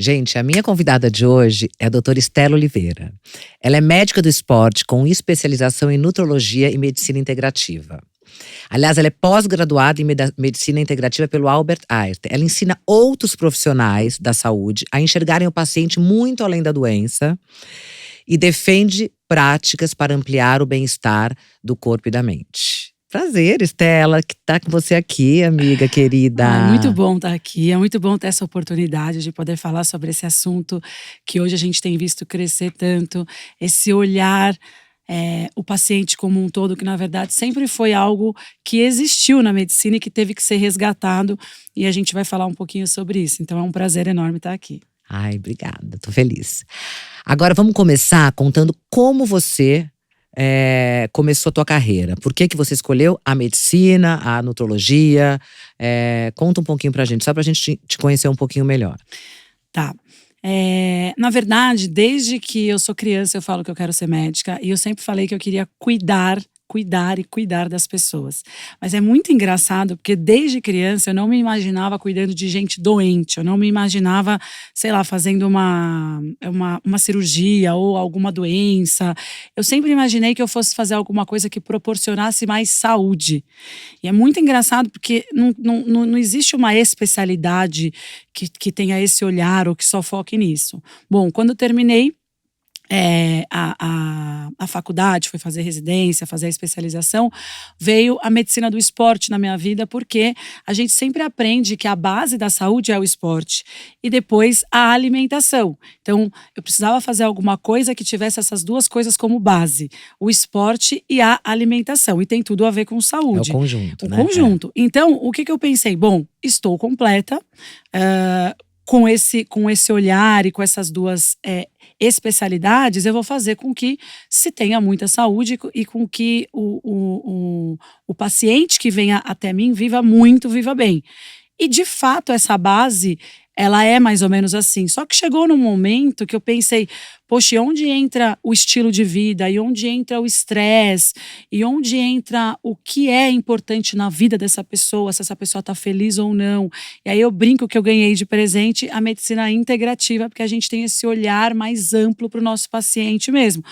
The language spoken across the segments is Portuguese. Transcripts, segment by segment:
Gente, a minha convidada de hoje é a doutora Estela Oliveira. Ela é médica do esporte com especialização em nutrologia e medicina integrativa. Aliás, ela é pós-graduada em medicina integrativa pelo Albert Einstein. Ela ensina outros profissionais da saúde a enxergarem o paciente muito além da doença e defende práticas para ampliar o bem-estar do corpo e da mente. Prazer, Estela, que tá com você aqui, amiga querida. É muito bom estar aqui, é muito bom ter essa oportunidade de poder falar sobre esse assunto que hoje a gente tem visto crescer tanto, esse olhar, o paciente como um todo, que na verdade sempre foi algo que existiu na medicina e que teve que ser resgatado, e a gente vai falar um pouquinho sobre isso, então é um prazer enorme estar aqui. Ai, obrigada, tô feliz. Agora vamos começar contando como você começou a tua carreira. Por que você escolheu a medicina, a nutrologia? Conta um pouquinho pra gente, só pra gente te conhecer um pouquinho melhor. Tá. Na verdade, desde que eu sou criança, eu falo que eu quero ser médica. E eu sempre falei que eu queria cuidar das pessoas. Mas é muito engraçado, porque desde criança eu não me imaginava cuidando de gente doente. Eu não me imaginava, sei lá, fazendo uma cirurgia ou alguma doença. Eu sempre imaginei que eu fosse fazer alguma coisa que proporcionasse mais saúde. E é muito engraçado porque não existe uma especialidade que tenha esse olhar ou que só foque nisso. Bom, quando eu terminei a faculdade, fui fazer residência, fazer a especialização, veio a medicina do esporte na minha vida, porque a gente sempre aprende que a base da saúde é o esporte e depois a alimentação. Então, eu precisava fazer alguma coisa que tivesse essas duas coisas como base, o esporte e a alimentação, e tem tudo a ver com saúde. É o conjunto, né? Conjunto. Então, o que eu pensei? Bom, estou completa, com esse olhar e com essas duas especialidades, eu vou fazer com que se tenha muita saúde e com que o paciente que venha até mim viva muito, viva bem. E de fato essa base, ela é mais ou menos assim. Só que chegou num momento que eu pensei, poxa, e onde entra o estilo de vida? E onde entra o estresse? E onde entra o que é importante na vida dessa pessoa? Se essa pessoa está feliz ou não? E aí eu brinco que eu ganhei de presente a medicina integrativa, porque a gente tem esse olhar mais amplo para o nosso paciente mesmo.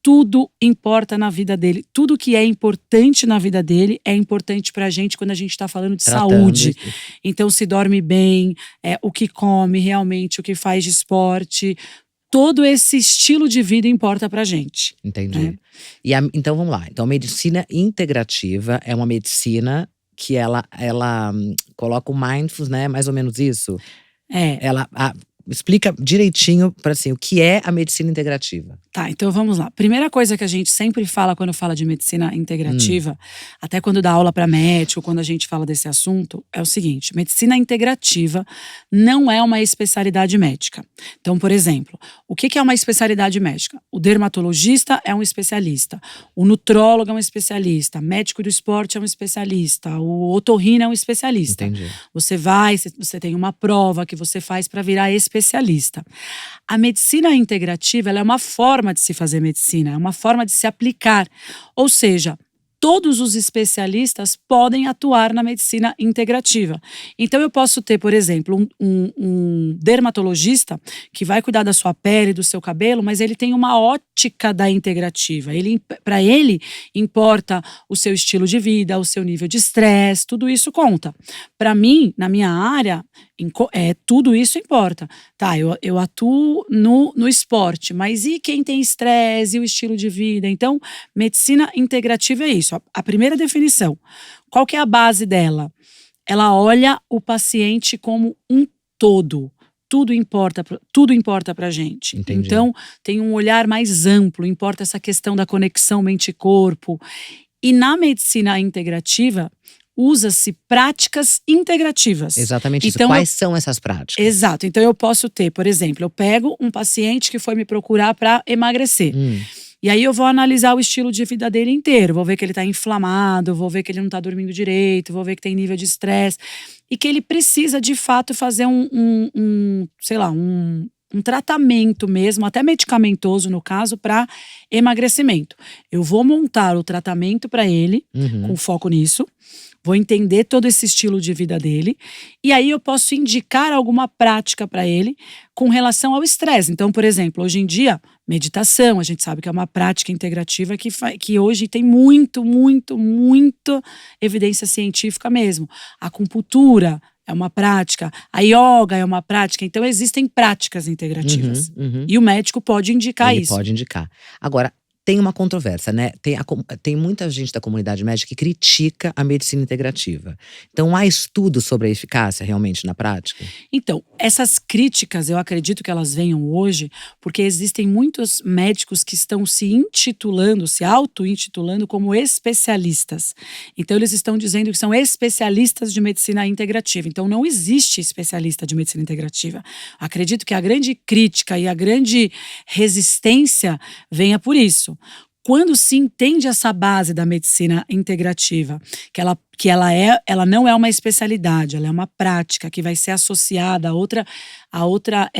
Tudo importa na vida dele. Tudo que é importante na vida dele é importante pra gente quando a gente tá falando de saúde. Então, se dorme bem, o que come realmente, o que faz de esporte. Todo esse estilo de vida importa pra gente. Entendi. Então, vamos lá. Então, a medicina integrativa é uma medicina que ela coloca o mindfulness, né? Mais ou menos isso. Explica direitinho para assim, o que é a medicina integrativa. Tá, então vamos lá. Primeira coisa que a gente sempre fala quando fala de medicina integrativa, até quando dá aula para médico, quando a gente fala desse assunto, é o seguinte: medicina integrativa não é uma especialidade médica. Então, por exemplo, o que é uma especialidade médica? O dermatologista é um especialista, o nutrólogo é um especialista, médico do esporte é um especialista, o otorrino é um especialista. Entendi. Você tem uma prova que você faz para virar especialista. A medicina integrativa, ela é uma forma de se fazer medicina, é uma forma de se aplicar. Ou seja, todos os especialistas podem atuar na medicina integrativa. Então eu posso ter, por exemplo, um dermatologista que vai cuidar da sua pele, do seu cabelo, mas ele tem uma ótica da integrativa. Para ele, importa o seu estilo de vida, o seu nível de estresse, tudo isso conta. Para mim, na minha área, tudo isso importa. Tá, eu atuo no esporte, mas e quem tem estresse e o estilo de vida? Então, medicina integrativa é isso. A primeira definição. Qual que é a base dela? Ela olha o paciente como um todo. Tudo importa pra gente. Entendi. Então, tem um olhar mais amplo, importa essa questão da conexão mente-corpo. E na medicina integrativa, usa-se práticas integrativas. Exatamente isso. Então, Quais são essas práticas? Exato. Então eu posso ter, por exemplo, eu pego um paciente que foi me procurar para emagrecer. E aí eu vou analisar o estilo de vida dele inteiro. Vou ver que ele está inflamado, vou ver que ele não está dormindo direito, vou ver que tem nível de estresse. E que ele precisa, de fato, fazer um tratamento mesmo, até medicamentoso no caso, para emagrecimento. Eu vou montar o tratamento para ele, com foco nisso. vou entender todo esse estilo de vida dele, e aí eu posso indicar alguma prática para ele com relação ao estresse. Então, por exemplo, hoje em dia, meditação, a gente sabe que é uma prática integrativa que hoje tem muito evidência científica mesmo. A acupuntura é uma prática, a yoga é uma prática, então existem práticas integrativas. E o médico pode indicar Ele isso. pode indicar. Agora, tem uma controvérsia, né? Tem muita gente da comunidade médica que critica a medicina integrativa. Então, há estudos sobre a eficácia realmente na prática? Então, essas críticas, eu acredito que elas venham hoje, porque existem muitos médicos que estão se auto-intitulando como especialistas. Então, eles estão dizendo que são especialistas de medicina integrativa. Então, não existe especialista de medicina integrativa. Acredito que a grande crítica e a grande resistência venha por isso. Quando se entende essa base da medicina integrativa, que ela não é uma especialidade, ela é uma prática que vai ser associada a outra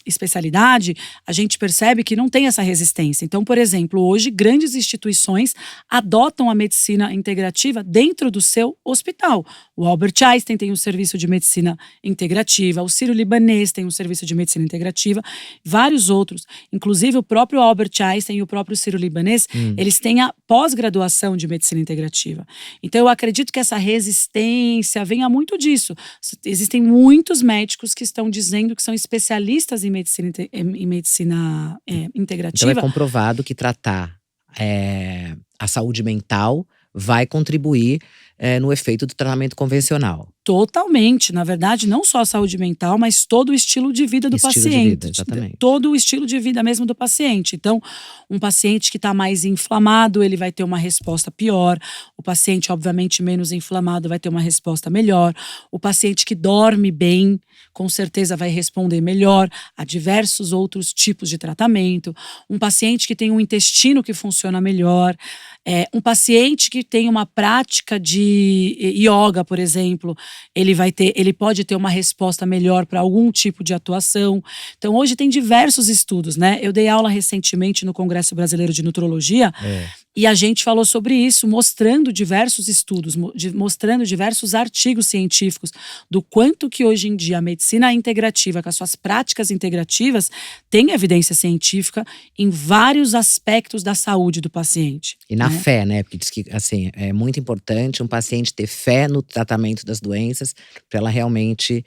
especialidade, a gente percebe que não tem essa resistência. Então, por exemplo, hoje grandes instituições adotam a medicina integrativa dentro do seu hospital. O Albert Einstein tem um serviço de medicina integrativa, o Sírio-Libanês tem um serviço de medicina integrativa, vários outros. Inclusive o próprio Albert Einstein e o próprio Sírio-Libanês, eles têm a pós-graduação de medicina integrativa. Então eu acredito que essa resistência venha muito disso. Existem muitos médicos que estão dizendo que são especialistas em medicina integrativa. Então é comprovado que tratar a saúde mental vai contribuir no efeito do tratamento convencional. Totalmente. Na verdade, não só a saúde mental, mas todo o estilo de vida do paciente. De vida, exatamente. Todo o estilo de vida mesmo do paciente. Então, um paciente que está mais inflamado, ele vai ter uma resposta pior. O paciente, obviamente, menos inflamado vai ter uma resposta melhor. O paciente que dorme bem, com certeza vai responder melhor a diversos outros tipos de tratamento. Um paciente que tem um intestino que funciona melhor. Um paciente que tem uma prática de yoga, por exemplo, ele pode ter uma resposta melhor para algum tipo de atuação. Então, hoje tem diversos estudos, né? Eu dei aula recentemente no Congresso Brasileiro de Nutrologia e a gente falou sobre isso, mostrando diversos estudos, mostrando diversos artigos científicos do quanto que hoje em dia a medicina integrativa, com as suas práticas integrativas, tem evidência científica em vários aspectos da saúde do paciente. E na fé, né? Porque diz que assim, é muito importante um paciente ter fé no tratamento das doenças para ela realmente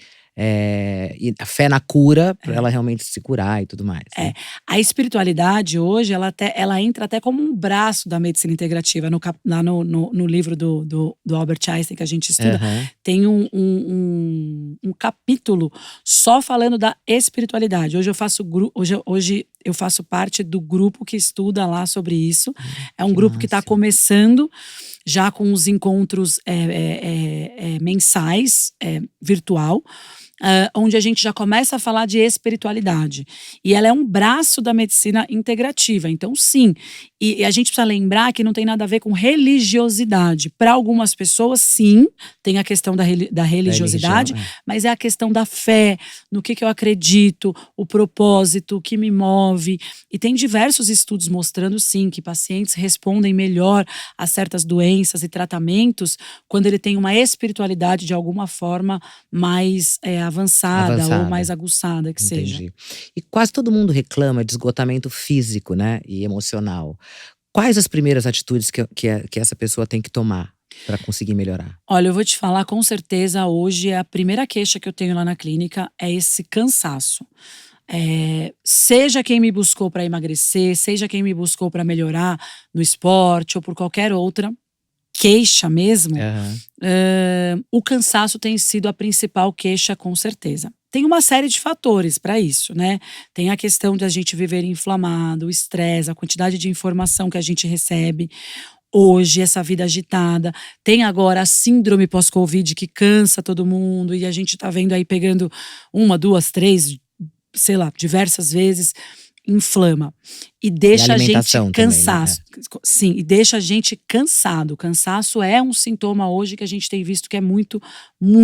e a fé na cura para ela realmente se curar e tudo mais. Né? A espiritualidade hoje ela entra até como um braço da medicina integrativa. Lá no livro do Albert Einstein que a gente estuda, tem um capítulo só falando da espiritualidade. Hoje eu faço parte do grupo que estuda lá sobre isso. É um grupo que está começando já com os encontros mensais, virtual, onde a gente já começa a falar de espiritualidade. E ela é um braço da medicina integrativa. Então, sim. E a gente precisa lembrar que não tem nada a ver com religiosidade. Para algumas pessoas, sim, tem a questão da religiosidade, mas é a questão da fé, no que eu acredito, o propósito, o que me move. E tem diversos estudos mostrando, sim, que pacientes respondem melhor a certas doenças e tratamentos quando ele tem uma espiritualidade de alguma forma mais avançada ou mais aguçada que seja. E quase todo mundo reclama de esgotamento físico, né, e emocional. Quais as primeiras atitudes que essa pessoa tem que tomar para conseguir melhorar? Olha, eu vou te falar, com certeza hoje a primeira queixa que eu tenho lá na clínica é esse cansaço. Seja quem me buscou para emagrecer, seja quem me buscou para melhorar no esporte ou por qualquer outra queixa mesmo, o cansaço tem sido a principal queixa, com certeza. Tem uma série de fatores para isso, né? Tem a questão de a gente viver inflamado, o estresse, a quantidade de informação que a gente recebe hoje, essa vida agitada. Tem agora a síndrome pós-Covid que cansa todo mundo e a gente tá vendo aí pegando 1, 2, 3, sei lá, diversas vezes, inflama. E deixa a gente cansado. Também, né? Sim, e deixa a gente cansado. O cansaço é um sintoma hoje que a gente tem visto que é muito o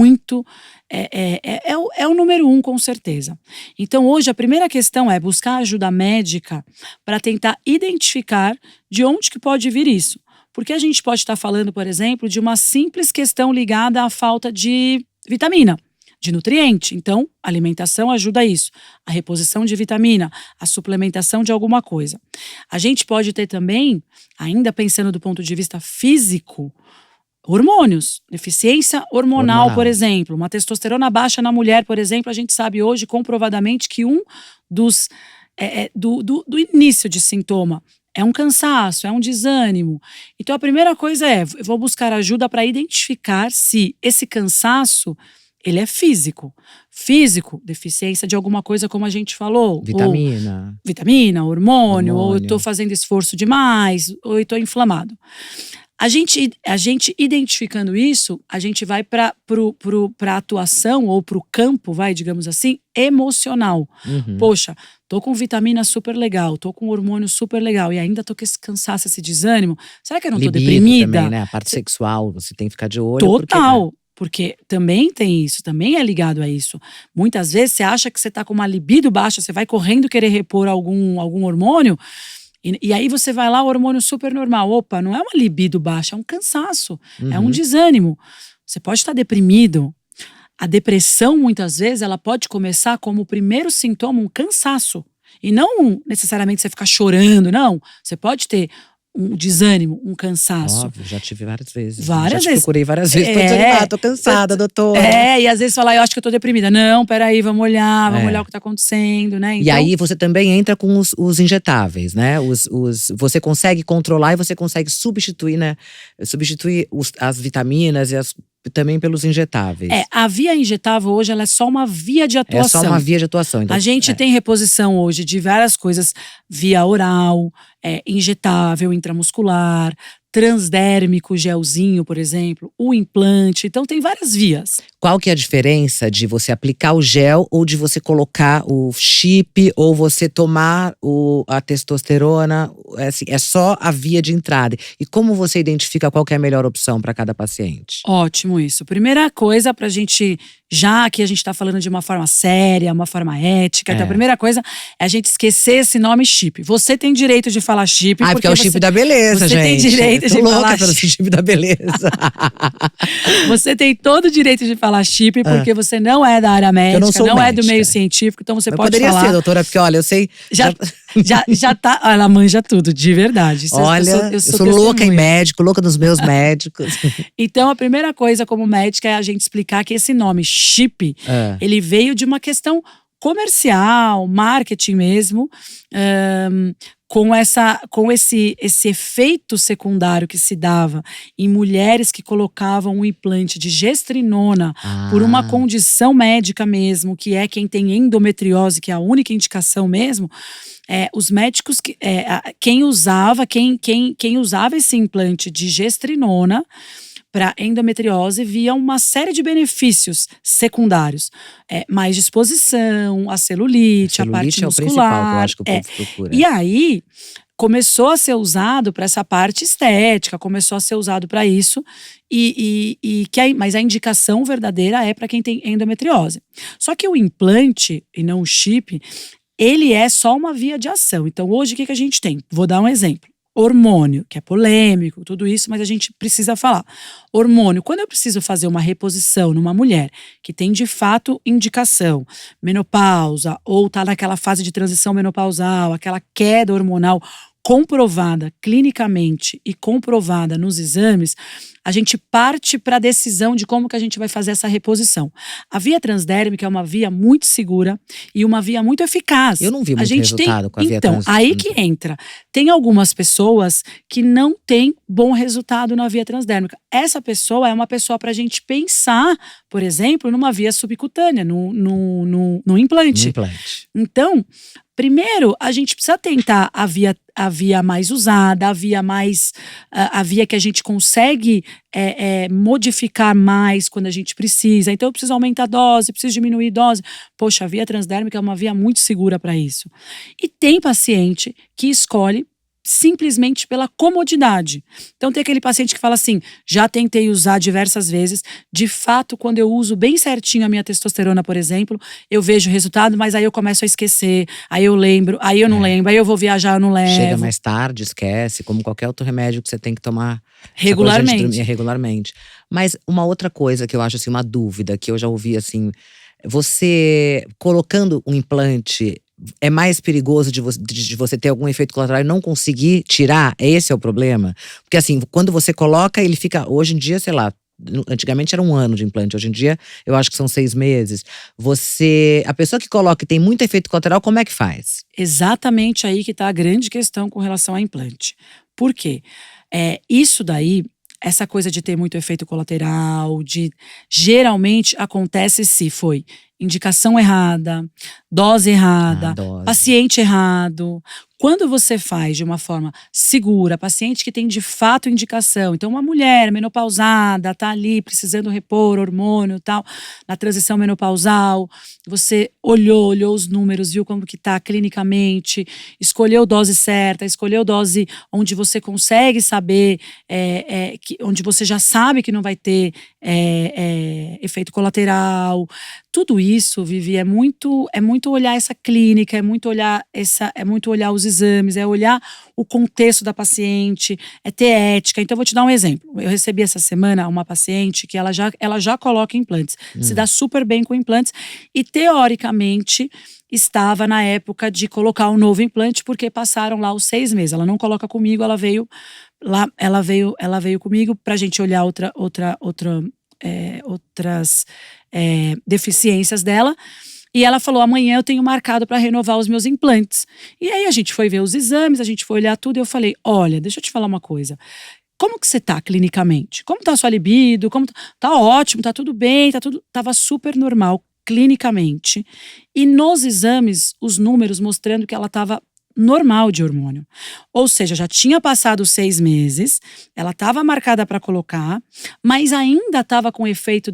número 1, com certeza. Então hoje a primeira questão é buscar ajuda médica para tentar identificar de onde que pode vir isso. Porque a gente pode estar falando, por exemplo, de uma simples questão ligada à falta de vitamina, de nutriente. Então, a alimentação ajuda a isso. A reposição de vitamina, a suplementação de alguma coisa. A gente pode ter também, ainda pensando do ponto de vista físico, hormônios, deficiência hormonal, por exemplo. Uma testosterona baixa na mulher, por exemplo, a gente sabe hoje comprovadamente que um dos do início de sintoma é um cansaço, é um desânimo. Então a primeira coisa é, eu vou buscar ajuda para identificar se esse cansaço ele é físico. Físico, deficiência de alguma coisa, como a gente falou. Vitamina, hormônio, ou eu estou fazendo esforço demais, ou eu estou inflamado. A gente identificando isso, a gente vai para a atuação ou para o campo, digamos assim, emocional. Poxa, tô com vitamina super legal, tô com hormônio super legal e ainda tô com esse cansaço, esse desânimo. Será que eu não tô deprimida? Também, né? A parte sexual, você tem que ficar de olho. Total. Porque também tem isso, também é ligado a isso. Muitas vezes você acha que você tá com uma libido baixa, você vai correndo querer repor algum hormônio. E aí você vai lá, o hormônio super normal. Opa, não é uma libido baixa, é um cansaço, é um desânimo. Você pode estar deprimido. A depressão, muitas vezes, ela pode começar como o primeiro sintoma, um cansaço. E não necessariamente você ficar chorando, não. Você pode ter um desânimo, um cansaço. Óbvio, já tive várias vezes. Já te procurei várias vezes pra desanimar, tô cansada, doutora. E às vezes falar, eu acho que eu tô deprimida. Não, peraí, vamos olhar o que tá acontecendo, né? Então, e aí você também entra com os injetáveis, né? Você consegue controlar e você consegue substituir, né? Substituir as vitaminas e também pelos injetáveis. A via injetável hoje ela é só uma via de atuação. É só uma via de atuação. Então, a gente tem reposição hoje de várias coisas via oral, injetável, intramuscular, transdérmico, gelzinho, por exemplo, o implante. Então tem várias vias. Qual que é a diferença de você aplicar o gel ou de você colocar o chip ou você tomar a testosterona? É só a via de entrada. E como você identifica qual que é a melhor opção para cada paciente? Ótimo isso. Primeira coisa pra gente, já que a gente tá falando de uma forma séria, uma forma ética, então a primeira coisa é a gente esquecer esse nome chip. Você tem direito de falar chip. Porque é o chip da beleza, você gente. Você tem direito de falar pelo chip da beleza. Você tem todo o direito de falar chip, porque você não é da área médica, não é do meio científico, então você pode falar. Poderia ser, doutora, porque olha, eu sei… Já tá, ela manja tudo, de verdade. Olha, eu sou louca em médico, louca nos meus médicos. Então a primeira coisa como médica é a gente explicar que esse nome chip, ele veio de uma questão comercial, marketing mesmo, com esse efeito secundário que se dava em mulheres que colocavam um implante de gestrinona por uma condição médica mesmo, que é quem tem endometriose, que é a única indicação mesmo. Os médicos, quem usava esse implante de gestrinona para endometriose via uma série de benefícios secundários. Mais disposição, a celulite, a parte muscular. É o principal que eu acho que o povo procura. E aí, começou a ser usado para essa parte estética, começou a ser usado para isso, mas a indicação verdadeira é para quem tem endometriose. Só que o implante, e não o chip, ele é só uma via de ação. Então hoje o que a gente tem? Vou dar um exemplo. Hormônio, que é polêmico, tudo isso, mas a gente precisa falar. Hormônio, quando eu preciso fazer uma reposição numa mulher que tem de fato indicação, menopausa, ou tá naquela fase de transição menopausal, aquela queda hormonal comprovada clinicamente e comprovada nos exames, a gente parte para a decisão de como que a gente vai fazer essa reposição. A via transdérmica é uma via muito segura e uma via muito eficaz. Eu não vi muito resultado com a via transdérmica. Então, aí que entra. Tem algumas pessoas que não têm bom resultado na via transdérmica. Essa pessoa é uma pessoa para a gente pensar, por exemplo, numa via subcutânea, no implante. Então, primeiro, a gente precisa tentar a via mais usada, a via que a gente consegue modificar mais quando a gente precisa. Então eu preciso aumentar a dose, preciso diminuir a dose. Poxa, a via transdérmica é uma via muito segura para isso. E tem paciente que escolhe simplesmente pela comodidade. Então tem aquele paciente que fala assim, já tentei usar diversas vezes, de fato quando eu uso bem certinho a minha testosterona, por exemplo, eu vejo o resultado, mas aí eu começo a esquecer, aí eu lembro, aí eu não lembro, aí eu vou viajar, eu não levo. Chega mais tarde, esquece, como qualquer outro remédio que você tem que tomar regularmente. Mas uma outra coisa que eu acho assim, uma dúvida que eu já ouvi assim, você colocando um implante é mais perigoso de você ter algum efeito colateral e não conseguir tirar? Esse é o problema? Porque assim, quando você coloca, ele fica, hoje em dia, sei lá, antigamente era 1 ano de implante, hoje em dia eu acho que são 6 meses. A pessoa que coloca e tem muito efeito colateral, como é que faz? Exatamente aí que está a grande questão com relação ao implante. Por quê? Isso daí, essa coisa de ter muito efeito colateral, geralmente acontece se foi indicação errada, dose errada, paciente errado. Quando você faz de uma forma segura, paciente que tem de fato indicação, então uma mulher menopausada, tá ali precisando repor hormônio e tal, na transição menopausal, você olhou os números, viu como que tá clinicamente, escolheu dose certa, escolheu dose onde você consegue saber, onde você já sabe que não vai ter efeito colateral. Tudo isso, Vivi, é muito olhar essa clínica, é muito olhar os exames, é olhar o contexto da paciente, é ter ética. Então, eu vou te dar um exemplo. Eu recebi essa semana uma paciente que ela já coloca implantes, se dá super bem com implantes e, teoricamente, estava na época de colocar um novo implante, porque passaram lá os 6 meses. Ela não coloca comigo, ela veio comigo pra gente olhar outras deficiências dela. E ela falou, amanhã eu tenho marcado para renovar os meus implantes. E aí a gente foi ver os exames, a gente foi olhar tudo e eu falei, olha, deixa eu te falar uma coisa. Como que você tá clinicamente? Como tá a sua libido? Tá ótimo, tá tudo bem, tava super normal clinicamente. E nos exames, os números mostrando que ela tava normal de hormônio. Ou seja, já tinha passado os 6 meses, ela estava marcada para colocar, mas ainda estava com efeito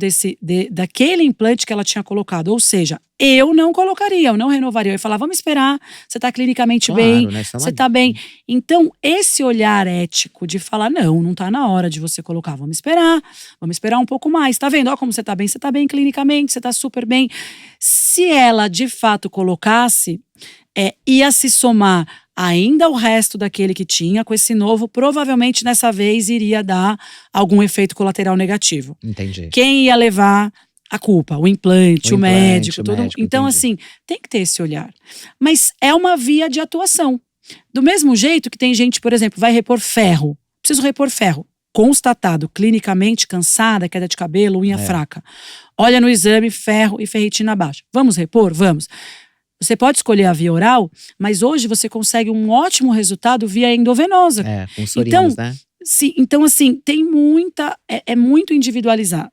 daquele implante que ela tinha colocado. Ou seja, eu não colocaria, eu não renovaria. Eu ia falar, vamos esperar, você está clinicamente bem, né? você está bem. Então, esse olhar ético de falar, não está na hora de você colocar, vamos esperar um pouco mais. Tá vendo? Ó, como você está bem clinicamente, você está super bem. Se ela, de fato, colocasse, ia se somar ainda o resto daquele que tinha, com esse novo, provavelmente nessa vez iria dar algum efeito colateral negativo. Entendi. Quem ia levar a culpa? O implante, o médico, todo mundo. Então, entendi. assim, tem que ter esse olhar. Mas é uma via de atuação. Do mesmo jeito que tem gente, por exemplo, vai repor ferro. Preciso repor ferro. Constatado clinicamente, cansada, queda de cabelo, unha fraca. Olha no exame, ferro e ferritina baixa. Vamos repor? Vamos. Você pode escolher a via oral, mas hoje você consegue um ótimo resultado via endovenosa. Com sorinhos, então, né? Sim, então assim, tem muita, é muito individualizar.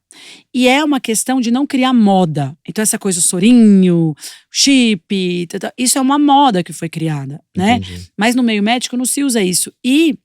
E é uma questão de não criar moda. Então essa coisa, o sorinho, chip, isso é uma moda que foi criada, né? Entendi. Mas no meio médico não se usa isso. E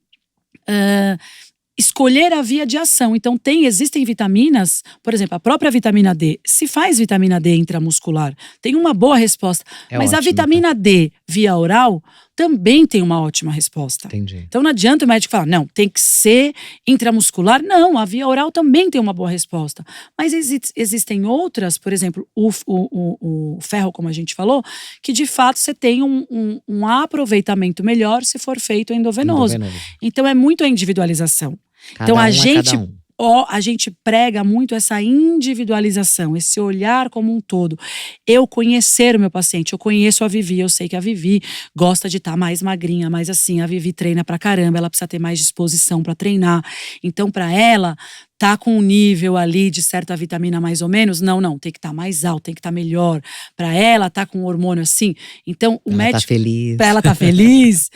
escolher a via de ação. Então existem vitaminas, por exemplo, a própria vitamina D, se faz vitamina D intramuscular, tem uma boa resposta. Mas ótimo, a vitamina D via oral também tem uma ótima resposta. Entendi. Então não adianta o médico falar, não, tem que ser intramuscular. Não, a via oral também tem uma boa resposta. Mas existem outras, por exemplo, o ferro, como a gente falou, que de fato você tem um aproveitamento melhor se for feito endovenoso. Então é muito a individualização. Então a gente prega muito essa individualização, esse olhar como um todo. Eu conhecer o meu paciente, eu conheço a Vivi, eu sei que a Vivi gosta de estar mais magrinha, mais assim, a Vivi treina pra caramba, ela precisa ter mais disposição pra treinar. Então pra ela, tá com um nível ali de certa vitamina mais ou menos, não, tem que estar mais alto, tem que estar melhor. Pra ela, tá com um hormônio assim. Então o médico, tá feliz. Pra ela tá feliz,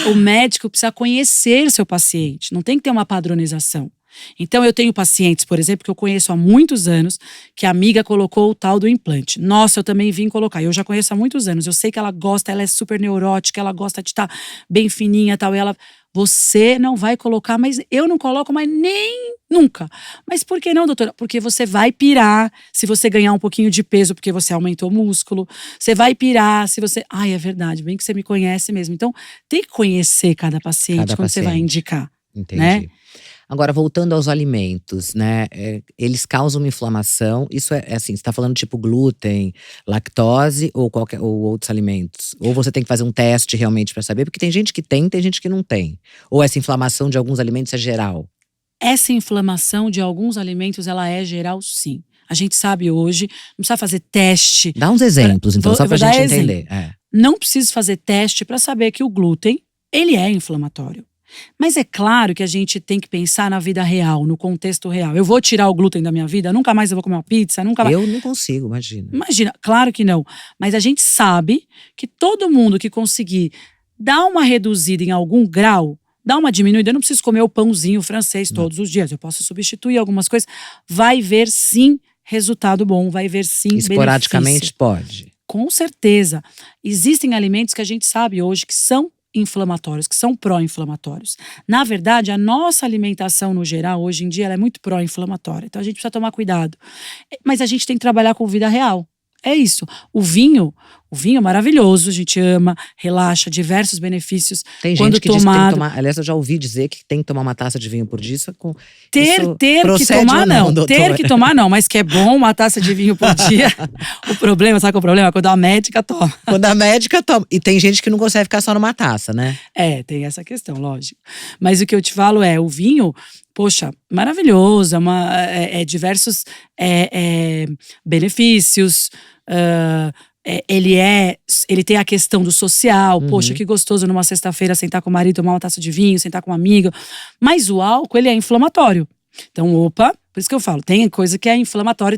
o médico precisa conhecer seu paciente, não tem que ter uma padronização. Então eu tenho pacientes, por exemplo, que eu conheço há muitos anos, que a amiga colocou o tal do implante. Nossa, eu também vim colocar. Eu já conheço há muitos anos. Eu sei que ela gosta, ela é super neurótica, ela gosta de estar bem fininha e tal. E ela, Você não vai colocar, mas eu não coloco mais nem nunca. Mas por que não, doutora? Porque você vai pirar se você ganhar um pouquinho de peso porque você aumentou o músculo. Você vai pirar se você… Ai, é verdade, bem que você me conhece mesmo. Então, tem que conhecer cada paciente quando você vai indicar. Entendi. Né? Agora, voltando aos alimentos, né? Eles causam uma inflamação. Isso é assim, você tá falando tipo glúten, lactose ou outros alimentos? Ou você tem que fazer um teste realmente para saber? Porque tem gente que tem gente que não tem. Ou essa inflamação de alguns alimentos é geral? Essa inflamação de alguns alimentos, ela é geral, sim. A gente sabe hoje, não precisa fazer teste. Dá uns exemplos, então, só pra gente entender. Não precisa fazer teste para saber que o glúten, ele é inflamatório. Mas é claro que a gente tem que pensar na vida real, no contexto real. Eu vou tirar o glúten da minha vida? Nunca mais eu vou comer uma pizza? Nunca mais… Eu não consigo, imagina. Imagina, claro que não. Mas a gente sabe que todo mundo que conseguir dar uma reduzida em algum grau, dar uma diminuída, eu não preciso comer o pãozinho francês todos os dias. Eu posso substituir algumas coisas. Vai ver sim resultado bom, vai ver sim esporadicamente benefício. pode. Com certeza. Existem alimentos que a gente sabe hoje que são inflamatórios, que são pró-inflamatórios. Na verdade, a nossa alimentação no geral, hoje em dia, ela é muito pró-inflamatória. Então a gente precisa tomar cuidado. Mas a gente tem que trabalhar com vida real. É isso. O vinho é maravilhoso, a gente ama, relaxa, diversos benefícios. Tem gente que diz que tem que tomar, aliás, eu já ouvi dizer que tem que tomar uma taça de vinho por dia. Ter que tomar não, ter que tomar não, mas que é bom uma taça de vinho por dia. O problema, sabe qual é o problema? Quando a médica toma. Quando a médica toma. E tem gente que não consegue ficar só numa taça, né? Tem essa questão, lógico. Mas o que eu te falo é, o vinho… Poxa, maravilhoso, diversos benefícios, ele tem a questão do social, poxa, que gostoso numa sexta-feira sentar com o marido, tomar uma taça de vinho, sentar com um amigo, mas o álcool, ele é inflamatório. Então, por isso que eu falo, tem coisa que é inflamatória,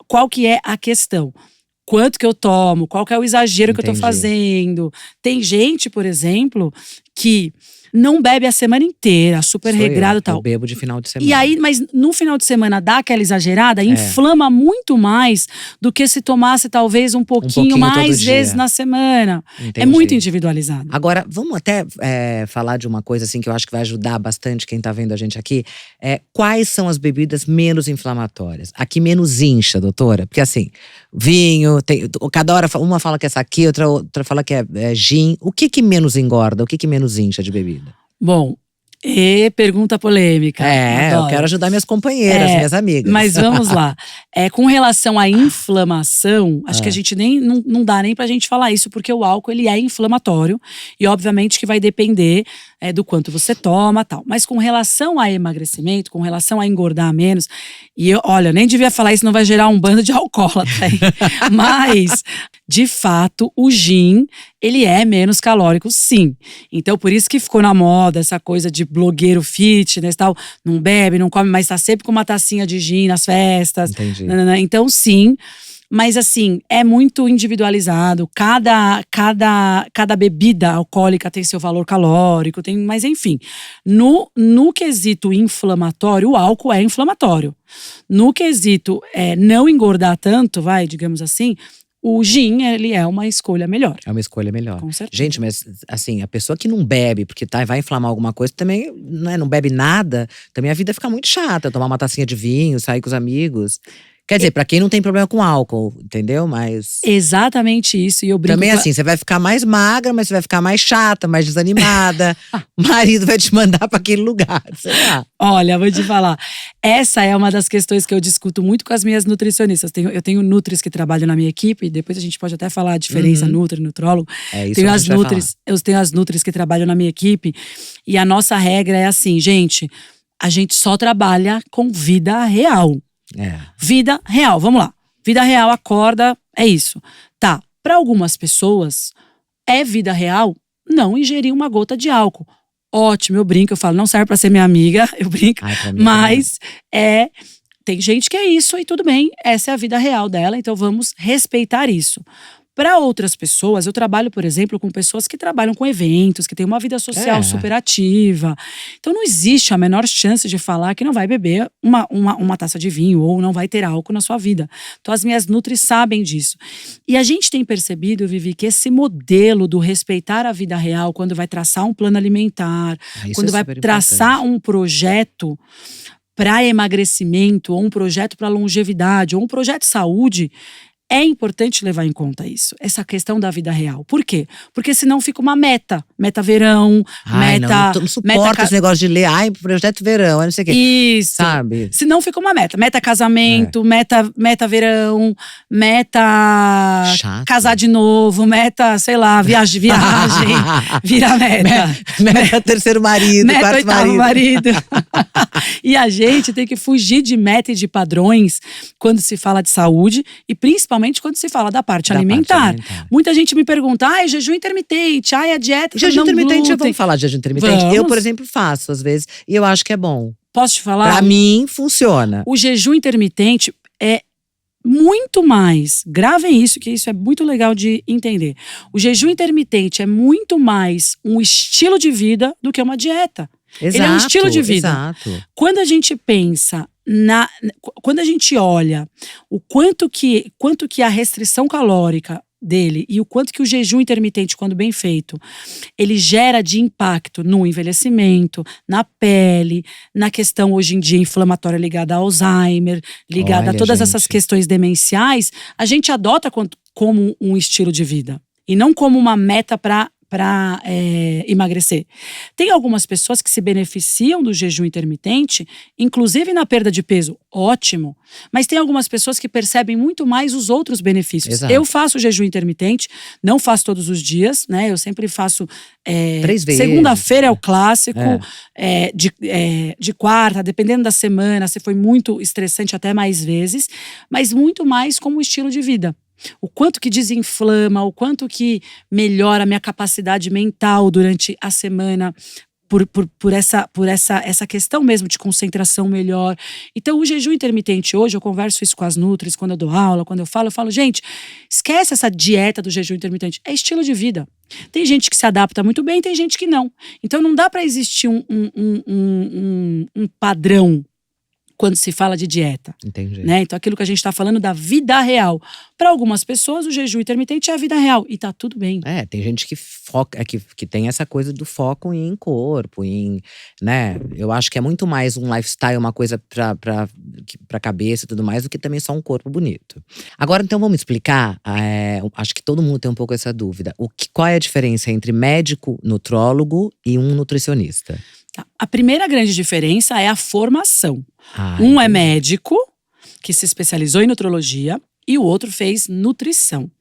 qual que é a questão? Quanto que eu tomo, qual que é o exagero que eu tô fazendo. Tem gente, por exemplo, que não bebe a semana inteira, super regrado e tal. Eu bebo de final de semana. E aí, mas no final de semana dá aquela exagerada, inflama muito mais do que se tomasse talvez um pouquinho mais vezes na semana. Entendi. É muito individualizado. Agora, vamos até falar de uma coisa assim que eu acho que vai ajudar bastante quem tá vendo a gente aqui. Quais são as bebidas menos inflamatórias? A que menos incha, doutora? Porque assim, vinho, cada hora uma fala que é saquê, outra fala que é gin. O que menos engorda? O que menos incha de bebida? Bom, pergunta polêmica. Eu quero ajudar minhas companheiras, minhas amigas. Mas vamos lá. Com relação à inflamação, acho que a gente não dá nem pra gente falar isso, porque o álcool, ele é inflamatório. E obviamente que vai depender do quanto você toma, tal. Mas com relação a emagrecimento, com relação a engordar menos… E olha, eu nem devia falar isso, não vai gerar um bando de alcoólatra aí. Mas… De fato, o gin, ele é menos calórico, sim. Então, por isso que ficou na moda essa coisa de blogueiro fitness e tal. Não bebe, não come, mas tá sempre com uma tacinha de gin nas festas. Entendi. Então, sim. Mas assim, é muito individualizado. Cada bebida alcoólica tem seu valor calórico, mas enfim. No quesito inflamatório, o álcool é inflamatório. No quesito não engordar tanto, digamos assim… O gin, ele é uma escolha melhor. É uma escolha melhor. Com certeza. Gente, mas assim, a pessoa que não bebe, porque vai inflamar alguma coisa, também não bebe nada, também a vida fica muito chata. Tomar uma tacinha de vinho, sair com os amigos. Quer dizer, pra quem não tem problema com álcool, entendeu? Mas… Exatamente isso, e eu brinco… Também assim, você vai ficar mais magra, mas você vai ficar mais chata, mais desanimada. O marido vai te mandar pra aquele lugar, sei lá. Olha, vou te falar. Essa é uma das questões que eu discuto muito com as minhas nutricionistas. Eu tenho nutris que trabalham na minha equipe, depois a gente pode até falar a diferença nutri, nutrólogo. Isso eu tenho as nutris que trabalham na minha equipe, e a nossa regra é assim, gente, a gente só trabalha com vida real. Vida real, vamos lá. Vida real, acorda, é isso. Tá, para algumas pessoas, é vida real não ingerir uma gota de álcool. Ótimo, eu brinco, eu falo, não serve pra ser minha amiga, eu brinco. Mas tem gente que é isso e tudo bem, essa é a vida real dela, então vamos respeitar isso. Para outras pessoas, eu trabalho, por exemplo, com pessoas que trabalham com eventos, que têm uma vida social super ativa. Então não existe a menor chance de falar que não vai beber uma taça de vinho ou não vai ter álcool na sua vida. Então as minhas nutris sabem disso. E a gente tem percebido, Vivi, que esse modelo do respeitar a vida real, quando vai traçar um plano alimentar, quando vai traçar um projeto para emagrecimento, ou um projeto para longevidade, ou um projeto de saúde, é importante levar em conta isso, essa questão da vida real. Por quê? Porque senão fica uma meta verão, não suporto esse negócio de ler, projeto verão, não sei o quê. Isso. Sabe? Senão fica uma meta casamento, meta verão, meta chato. Casar de novo, meta, sei lá, viagem, vira meta. Meta terceiro marido, meta quarto oitavo marido. E a gente tem que fugir de meta e de padrões quando se fala de saúde e principalmente quando se fala da parte alimentar. Muita gente me pergunta, jejum intermitente, a dieta jejum intermitente, glúten. vamos falar de jejum intermitente? Vamos. Eu, por exemplo, faço às vezes e eu acho que é bom. Posso te falar? Pra mim, funciona. O jejum intermitente é muito mais, gravem isso, que isso é muito legal de entender. O jejum intermitente é muito mais um estilo de vida do que uma dieta. Exato, ele é um estilo de vida. Exato. Quando a gente pensa quando a gente olha o quanto que a restrição calórica dele e o quanto que o jejum intermitente, quando bem feito, ele gera de impacto no envelhecimento, na pele, na questão hoje em dia inflamatória ligada a Alzheimer, ligada a todas essas questões demenciais, a gente adota como um estilo de vida e não como uma meta para emagrecer. Tem algumas pessoas que se beneficiam do jejum intermitente, inclusive na perda de peso, ótimo. Mas tem algumas pessoas que percebem muito mais os outros benefícios. Exato. Eu faço jejum intermitente, não faço todos os dias, né? Eu sempre faço 3 vezes. Segunda-feira é o clássico, de quarta, dependendo da semana, se foi muito estressante, até mais vezes, mas muito mais como estilo de vida. O quanto que desinflama, o quanto que melhora a minha capacidade mental durante a semana por essa questão mesmo de concentração melhor. Então o jejum intermitente hoje, eu converso isso com as nutris, quando eu dou aula, quando eu falo, gente, esquece essa dieta do jejum intermitente, é estilo de vida. Tem gente que se adapta muito bem, tem gente que não. Então não dá para existir um padrão quando se fala de dieta. Entendi. Né? Então aquilo que a gente está falando da vida real. Para algumas pessoas, o jejum intermitente é a vida real. E tá tudo bem. Tem gente que foca, que tem essa coisa do foco em corpo, né? Eu acho que é muito mais um lifestyle, uma coisa pra cabeça e tudo mais, do que também só um corpo bonito. Agora, então, vamos explicar. Acho que todo mundo tem um pouco essa dúvida. Qual é a diferença entre médico, nutrólogo e um nutricionista? A primeira grande diferença é a formação. Um é médico, que se especializou em nutrologia, e o outro fez nutrição.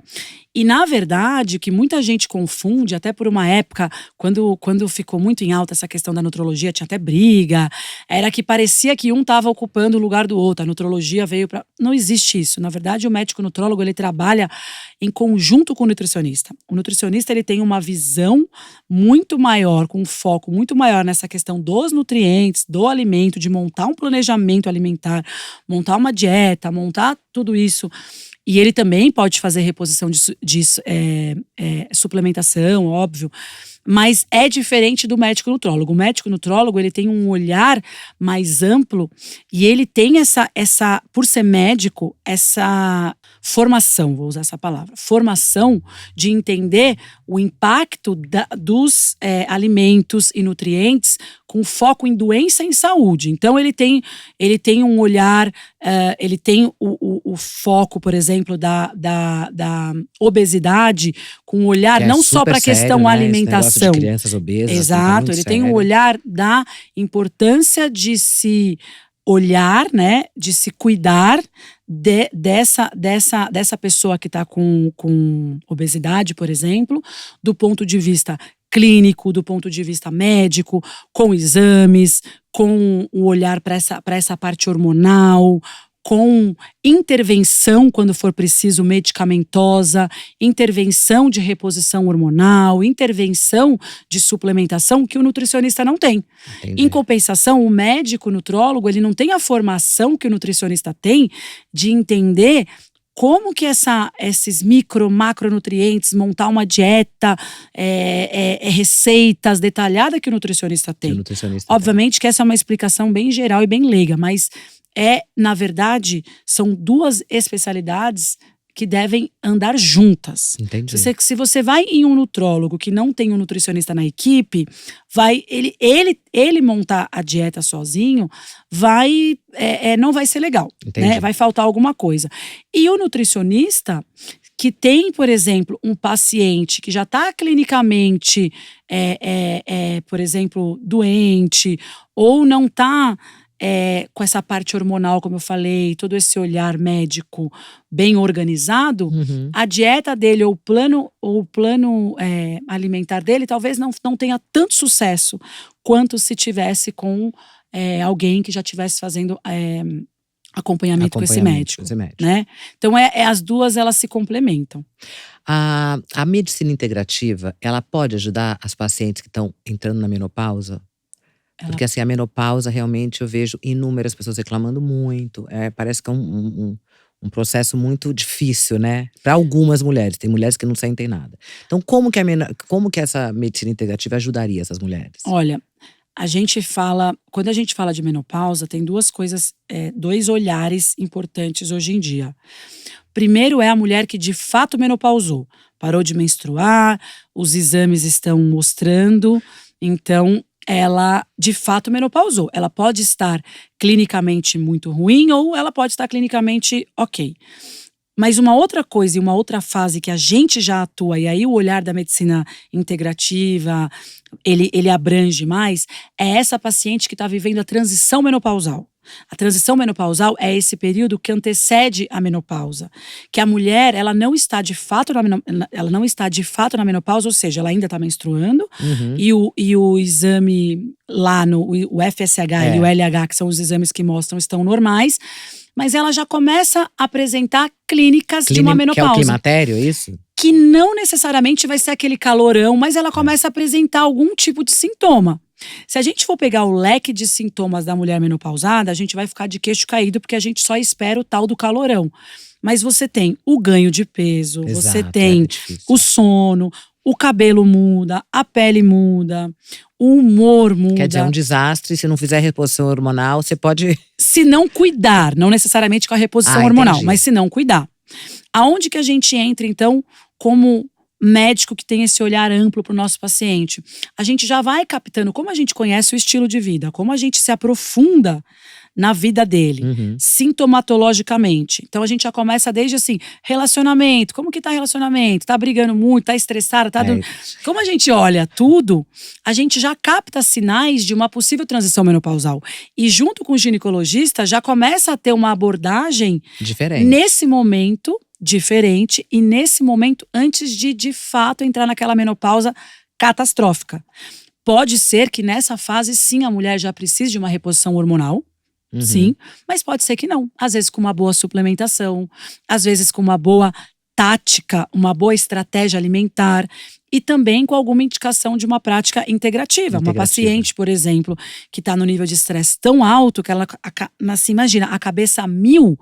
E, na verdade, o que muita gente confunde, até por uma época, quando ficou muito em alta essa questão da nutrologia, tinha até briga, era que parecia que um estava ocupando o lugar do outro. A nutrologia veio para… Não existe isso. Na verdade, o médico nutrólogo, ele trabalha em conjunto com o nutricionista. O nutricionista, ele tem uma visão muito maior, com um foco muito maior nessa questão dos nutrientes, do alimento, de montar um planejamento alimentar, montar uma dieta, montar tudo isso. E ele também pode fazer reposição de suplementação, óbvio. Mas é diferente do médico nutrólogo. O médico nutrólogo, ele tem um olhar mais amplo e ele tem por ser médico, essa formação, vou usar essa palavra, formação de entender o impacto dos alimentos e nutrientes com foco em doença e em saúde. Então ele tem um olhar, ele tem o foco, por exemplo, da obesidade, com um olhar não só para a questão alimentação. De crianças obesas. Exato, ele tem um olhar da importância de se olhar, né, de se cuidar dessa pessoa que está com obesidade, por exemplo, do ponto de vista clínico, do ponto de vista médico, com exames, com o olhar para essa parte hormonal, com intervenção, quando for preciso, medicamentosa, intervenção de reposição hormonal, intervenção de suplementação que o nutricionista não tem. Entendi. Em compensação, o médico nutrólogo, ele não tem a formação que o nutricionista tem de entender como que esses macronutrientes, montar uma dieta, receitas detalhadas que o nutricionista tem. Obviamente que essa é uma explicação bem geral e bem leiga, mas na verdade, são duas especialidades que devem andar juntas. Entendi. Se você vai em um nutrólogo que não tem um nutricionista na equipe, ele montar a dieta sozinho, não vai ser legal, né? Vai faltar alguma coisa. E o nutricionista que tem, por exemplo, um paciente que já está clinicamente, por exemplo, doente, ou não está com essa parte hormonal, como eu falei, todo esse olhar médico bem organizado, a dieta dele ou o plano alimentar dele talvez não tenha tanto sucesso quanto se tivesse com alguém que já estivesse fazendo acompanhamento com esse médico. Né? Então as duas elas se complementam. A medicina integrativa, ela pode ajudar as pacientes que estão entrando na menopausa? Porque assim, a menopausa realmente eu vejo inúmeras pessoas reclamando muito. Parece que é um processo muito difícil, né? Para algumas mulheres. Tem mulheres que não sentem nada. Então, como que essa medicina integrativa ajudaria essas mulheres? Olha, quando a gente fala de menopausa, tem duas coisas, dois olhares importantes hoje em dia. Primeiro é a mulher que de fato menopausou. Parou de menstruar, os exames estão mostrando, então ela de fato menopausou. Ela pode estar clinicamente muito ruim ou ela pode estar clinicamente ok. Mas uma outra coisa e uma outra fase que a gente já atua, e aí o olhar da medicina integrativa, ele abrange mais, é essa paciente que está vivendo a transição menopausal. A transição menopausal é esse período que antecede a menopausa, que a mulher ela não está de fato na menopausa, ou seja, ela ainda está menstruando, e o exame lá o FSH e o LH, que são os exames que mostram, estão normais, mas ela já começa a apresentar clínicas de uma menopausa. Que é o climatério, é isso? Que não necessariamente vai ser aquele calorão, mas ela começa a apresentar algum tipo de sintoma. Se a gente for pegar o leque de sintomas da mulher menopausada, a gente vai ficar de queixo caído, porque a gente só espera o tal do calorão. Mas você tem o ganho de peso, você tem o sono, o cabelo muda, a pele muda, o humor muda. Quer dizer, é um desastre. Se não fizer reposição hormonal, você pode… Se não cuidar, não necessariamente com a reposição hormonal, entendi. Mas se não cuidar. Aonde que a gente entra, então, como médico que tem esse olhar amplo para o nosso paciente? A gente já vai captando como a gente conhece o estilo de vida, como a gente se aprofunda na vida dele, sintomatologicamente. Então a gente já começa desde assim, relacionamento, como que tá relacionamento? Tá brigando muito, tá estressado, tá… Como a gente olha tudo, a gente já capta sinais de uma possível transição menopausal. E junto com o ginecologista já começa a ter uma abordagem diferente. Nesse momento, diferente, e nesse momento antes de fato entrar naquela menopausa catastrófica. Pode ser que nessa fase sim a mulher já precise de uma reposição hormonal, sim, mas pode ser que não. Às vezes com uma boa suplementação, às vezes com uma boa tática, uma boa estratégia alimentar e também com alguma indicação de uma prática integrativa. Uma paciente, por exemplo, que está no nível de estresse tão alto que ela, assim, imagina, a cabeça a 1000,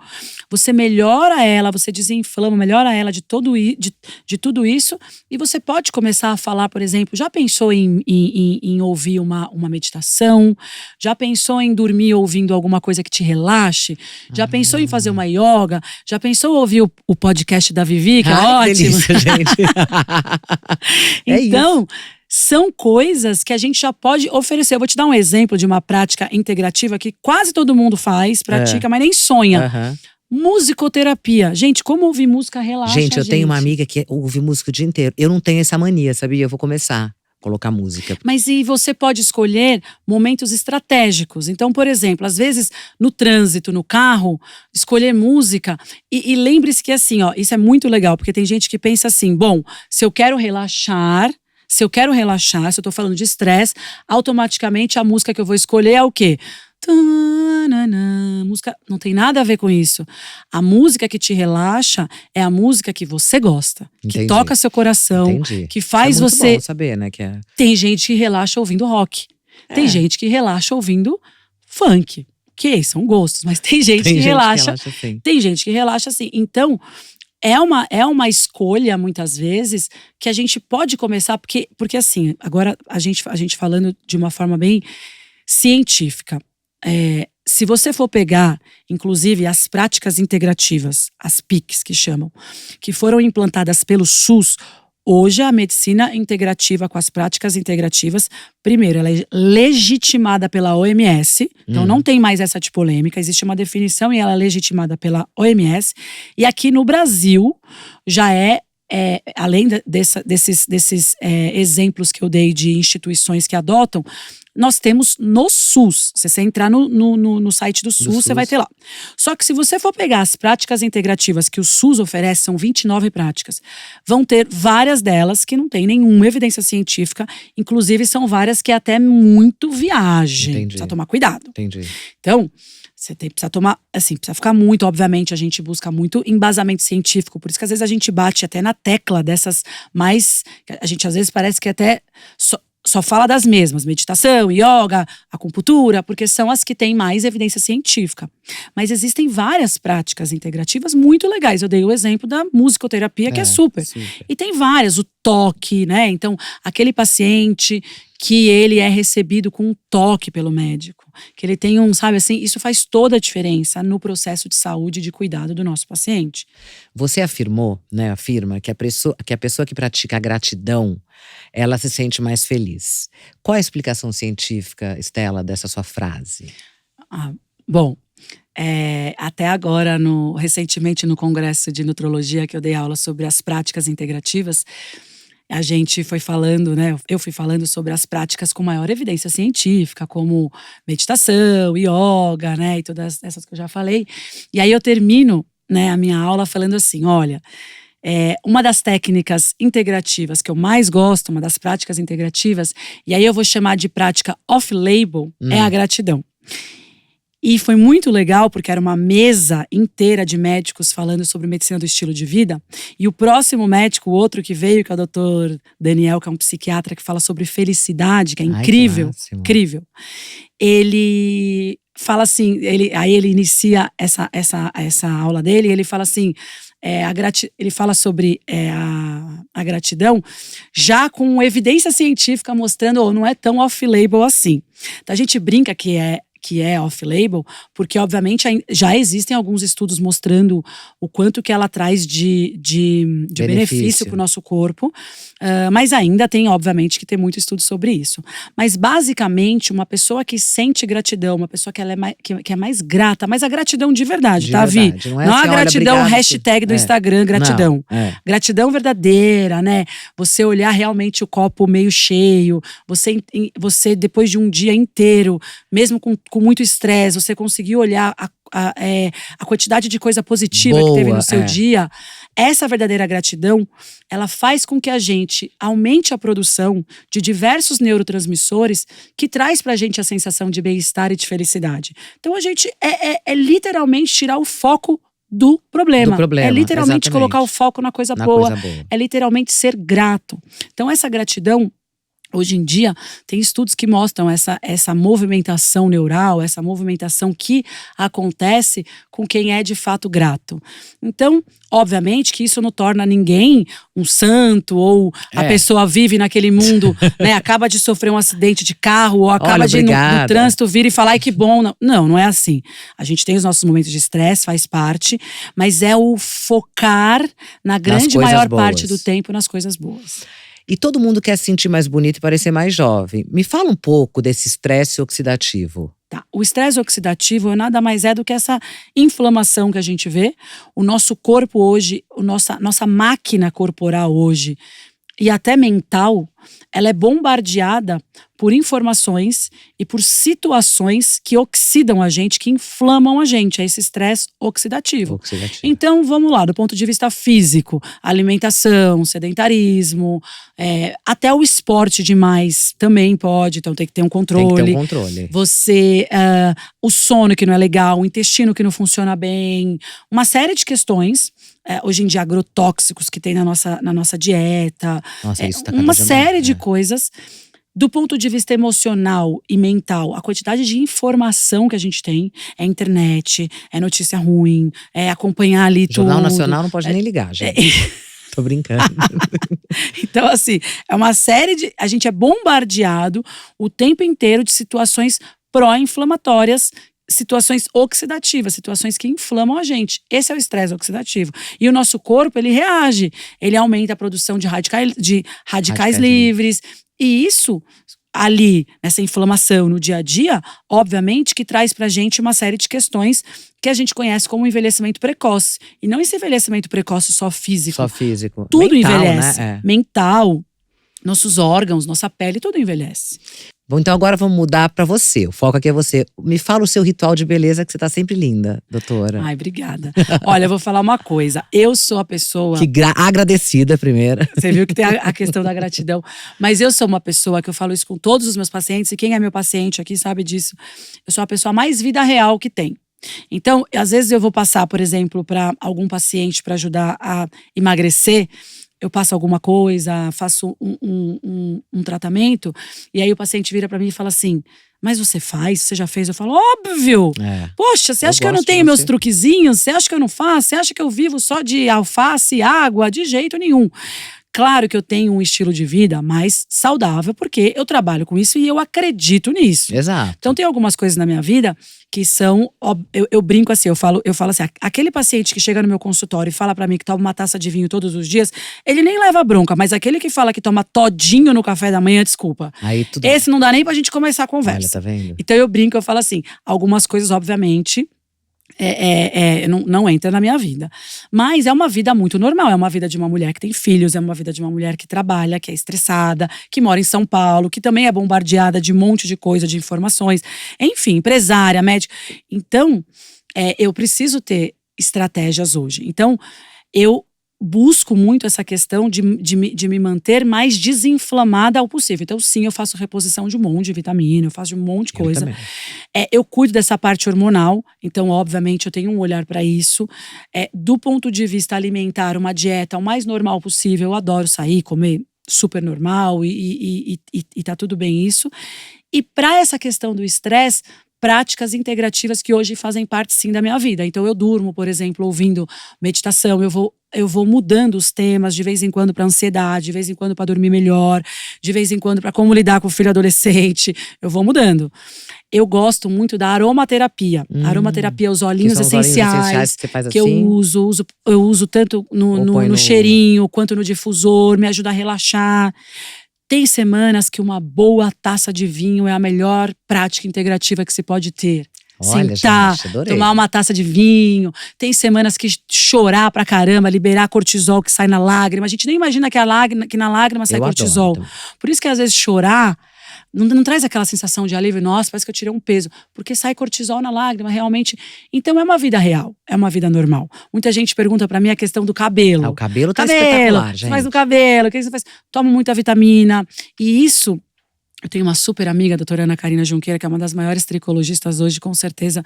você melhora ela, você desinflama, melhora ela de tudo isso, e você pode começar a falar, por exemplo, já pensou em ouvir uma meditação? Já pensou em dormir ouvindo alguma coisa que te relaxe? Já pensou em fazer uma yoga? Já pensou em ouvir o podcast da Vivi, que é ótimo? Delícia, gente. Então, são coisas que a gente já pode oferecer. Eu vou te dar um exemplo de uma prática integrativa que quase todo mundo faz, pratica, mas nem sonha. Musicoterapia. Gente, como ouvir música relaxa a gente. Eu tenho uma amiga que ouve música o dia inteiro. Eu não tenho essa mania, sabia? Eu vou começar. Colocar música. Mas e você pode escolher momentos estratégicos. Então, por exemplo, às vezes no trânsito, no carro, escolher música. E lembre-se que assim, ó, isso é muito legal, porque tem gente que pensa assim, bom, se eu quero relaxar, se eu tô falando de estresse, automaticamente a música que eu vou escolher é o quê? Música não tem nada a ver com isso. A música que te relaxa é a música que você gosta, que toca seu coração, que faz isso é muito você bom saber, né, que é… Tem gente que relaxa ouvindo rock, tem gente que relaxa ouvindo funk. Ok, são gostos, mas tem gente Tem que gente relaxa. que relaxa assim. Tem gente que relaxa assim. Então, é uma escolha, muitas vezes, que a gente pode começar, porque assim, agora a gente falando de uma forma bem científica. Se você for pegar, inclusive, as práticas integrativas, as PICs que chamam, que foram implantadas pelo SUS, hoje a medicina integrativa com as práticas integrativas, primeiro, ela é legitimada pela OMS, então não tem mais essa de polêmica, existe uma definição e ela é legitimada pela OMS. E aqui no Brasil já além desses exemplos que eu dei de instituições que adotam, nós temos no SUS. Se você entrar no site do SUS, você vai ter lá. Só que se você for pegar as práticas integrativas que o SUS oferece, são 29 práticas. Vão ter várias delas que não tem nenhuma evidência científica. Inclusive, são várias que é até muito viagem. Entendi. Precisa tomar cuidado. Entendi. Então, precisa tomar, assim, precisa ficar muito, obviamente, a gente busca muito embasamento científico, por isso que às vezes a gente bate até na tecla dessas mais, a gente às vezes parece que até só fala das mesmas, meditação, yoga, acupuntura, porque são as que têm mais evidência científica. Mas existem várias práticas integrativas muito legais. Eu dei o exemplo da musicoterapia, que é super. E tem várias, o toque, né? Então, aquele paciente que ele é recebido com um toque pelo médico, que ele tem sabe assim, isso faz toda a diferença no processo de saúde e de cuidado do nosso paciente. Você afirma que a pessoa que pratica a gratidão, ela se sente mais feliz. Qual a explicação científica, Stella, dessa sua frase? Bom, até agora, recentemente no Congresso de Nutrologia, que eu dei aula sobre as práticas integrativas, a gente foi falando, né? Eu fui falando sobre as práticas com maior evidência científica, como meditação, yoga, né? E todas essas que eu já falei. E aí eu termino, né, a minha aula falando assim: olha, uma das técnicas integrativas que eu mais gosto, uma das práticas integrativas, e aí eu vou chamar de prática off-label, é a gratidão. E foi muito legal, porque era uma mesa inteira de médicos falando sobre medicina do estilo de vida. E o próximo médico, o outro que veio, que é o Dr. Daniel, que é um psiquiatra que fala sobre felicidade, que é incrível, incrível. Ele fala assim, aí ele inicia essa aula dele, e ele fala assim, ele fala sobre a gratidão, já com evidência científica mostrando, não é tão off-label assim. Então a gente brinca que é off-label, porque obviamente já existem alguns estudos mostrando o quanto que ela traz de benefício para o nosso corpo, mas ainda tem obviamente que ter muito estudo sobre isso. Mas basicamente uma pessoa que sente gratidão, uma pessoa que é mais grata, mas a gratidão de verdade, tá, Vi? Não é a gratidão obrigado, hashtag do Instagram, gratidão. Não, gratidão verdadeira, né? Você olhar realmente o copo meio cheio, você depois de um dia inteiro, mesmo com muito estresse, você conseguir olhar a quantidade de coisa positiva que teve no seu dia. Essa verdadeira gratidão, ela faz com que a gente aumente a produção de diversos neurotransmissores que traz pra gente a sensação de bem-estar e de felicidade. Então a gente literalmente tirar o foco do problema. É literalmente colocar o foco na coisa boa. É literalmente ser grato. Então essa gratidão, hoje em dia, tem estudos que mostram essa movimentação neural, essa movimentação que acontece com quem é de fato grato. Então, obviamente que isso não torna ninguém um santo, ou a pessoa vive naquele mundo, né, acaba de sofrer um acidente de carro, ou acaba de ir no trânsito, vir e falar, ai que bom. Não é assim. A gente tem os nossos momentos de estresse, faz parte, mas é o focar na grande maior parte do tempo nas coisas boas. E todo mundo quer se sentir mais bonito e parecer mais jovem. Me fala um pouco desse estresse oxidativo. Tá. O estresse oxidativo nada mais é do que essa inflamação que a gente vê. O nosso corpo hoje, nossa máquina corporal hoje, e até mental, ela é bombardeada por informações e por situações que oxidam a gente, que inflamam a gente. É esse estresse oxidativo. Então, vamos lá, do ponto de vista físico, alimentação, sedentarismo, até o esporte demais também pode, então tem que ter um controle. Tem que ter um controle. O sono que não é legal, o intestino que não funciona bem, uma série de questões. Hoje em dia, agrotóxicos que tem na nossa dieta. Nossa, isso tá uma série de coisas Do ponto de vista emocional e mental, a quantidade de informação que a gente tem é internet, é notícia ruim, é acompanhar ali Jornal tudo. Nacional não pode nem ligar, gente. Tô brincando. Então, assim, é uma série de. A gente é bombardeado o tempo inteiro de situações pró-inflamatórias, situações oxidativas, situações que inflamam a gente. Esse é o estresse oxidativo. E o nosso corpo, ele reage. Ele aumenta a produção de radicais livres. E isso, ali, nessa inflamação no dia a dia, obviamente que traz pra gente uma série de questões que a gente conhece como envelhecimento precoce. E não esse envelhecimento precoce só físico. Só físico. Tudo mental, envelhece. né? Mental, nossos órgãos, nossa pele, tudo envelhece. Bom, então agora vamos mudar pra você. O foco aqui é você. Me fala o seu ritual de beleza, que você tá sempre linda, doutora. Ai, obrigada. Olha, eu vou falar uma coisa. Eu sou a pessoa… Agradecida primeiro. Você viu que tem a questão da gratidão. Mas eu sou uma pessoa que eu falo isso com todos os meus pacientes. E quem é meu paciente aqui sabe disso. Eu sou a pessoa mais vida real que tem. Então, às vezes eu vou passar, por exemplo, para algum paciente para ajudar a emagrecer. Eu passo alguma coisa, faço um tratamento. E aí o paciente vira para mim e fala assim… Mas você faz? Você já fez? Eu falo, óbvio! Poxa, você acha que eu não tenho meus truquezinhos? Você acha que eu não faço? Você acha que eu vivo só de alface e água? De jeito nenhum. Claro que eu tenho um estilo de vida mais saudável, porque eu trabalho com isso e eu acredito nisso. Exato. Então tem algumas coisas na minha vida que são… Eu brinco assim, eu falo assim, aquele paciente que chega no meu consultório e fala pra mim que toma uma taça de vinho todos os dias, ele nem leva bronca, mas aquele que fala que toma todinho no café da manhã, desculpa. Aí tudo… Esse não dá nem pra gente começar a conversa. Olha, tá vendo? Então eu brinco, eu falo assim, algumas coisas obviamente… não entra na minha vida. Mas é uma vida muito normal. É uma vida de uma mulher que tem filhos, é uma vida de uma mulher que trabalha, que é estressada, que mora em São Paulo, que também é bombardeada de um monte de coisa, de informações. Enfim, empresária, médica. Então, eu preciso ter estratégias hoje. Então, eu busco muito essa questão de me manter mais desinflamada ao possível. Então, sim, eu faço reposição de um monte de vitamina, eu faço de um monte de coisa. Eu cuido dessa parte hormonal, então, obviamente, eu tenho um olhar para isso. Do ponto de vista alimentar, uma dieta o mais normal possível. Eu adoro sair, comer super normal e tá tudo bem isso. E para essa questão do estresse, práticas integrativas que hoje fazem parte sim da minha vida. Então eu durmo, por exemplo, ouvindo meditação, eu vou mudando os temas de vez em quando para ansiedade, de vez em quando para dormir melhor, de vez em quando para como lidar com o filho adolescente, eu vou mudando. Eu gosto muito da aromaterapia. Aromaterapia, os óleos essenciais que você faz que assim? eu uso tanto no cheirinho quanto no difusor, me ajuda a relaxar. Tem semanas que uma boa taça de vinho é a melhor prática integrativa que se pode ter. Olha, sentar, gente, adorei. tomar uma taça de vinho. Tem semanas que chorar pra caramba, liberar cortisol que sai na lágrima. A gente nem imagina que na lágrima sai cortisol. Adoro. Por isso que às vezes chorar não traz aquela sensação de alívio. Nossa, parece que eu tirei um peso. Porque sai cortisol na lágrima, realmente. Então é uma vida real, é uma vida normal. Muita gente pergunta pra mim a questão do cabelo. O cabelo tá espetacular, gente. Você faz no cabelo, o que você faz? Toma muita vitamina. E isso… Eu tenho uma super amiga, a doutora Ana Karina Junqueira, que é uma das maiores tricologistas hoje, com certeza,